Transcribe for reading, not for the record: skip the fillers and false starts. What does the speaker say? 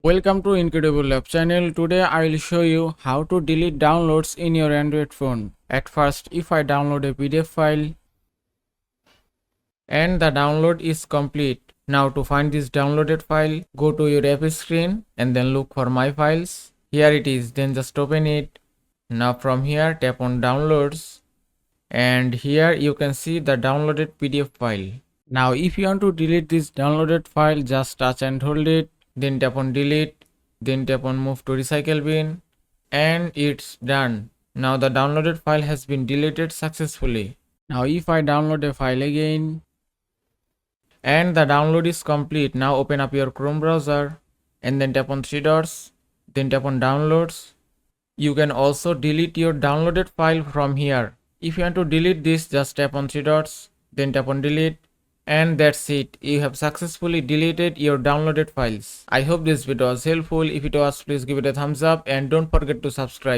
Welcome to Incredible Lab channel. Today I will show you how to delete downloads in your Android phone. At first, if I download a PDF file and the download is complete. Now to find this downloaded file, go to your app screen and then look for My Files. Here it is, then just open it. Now from here tap on Downloads and here you can see the downloaded PDF file. Now if you want to delete this downloaded file, just touch and hold it, then tap on delete, then tap on move to recycle bin, and it's done. Now the downloaded file has been deleted successfully. Now if I download a file again and the download is complete, now open up your Chrome browser and then tap on three dots, then tap on downloads. You can also delete your downloaded file from here. If you want to delete this, just tap on three dots, then tap on delete. And that's it. You have successfully deleted your downloaded files. I hope this video was helpful. If it was, please give it a thumbs up and don't forget to subscribe.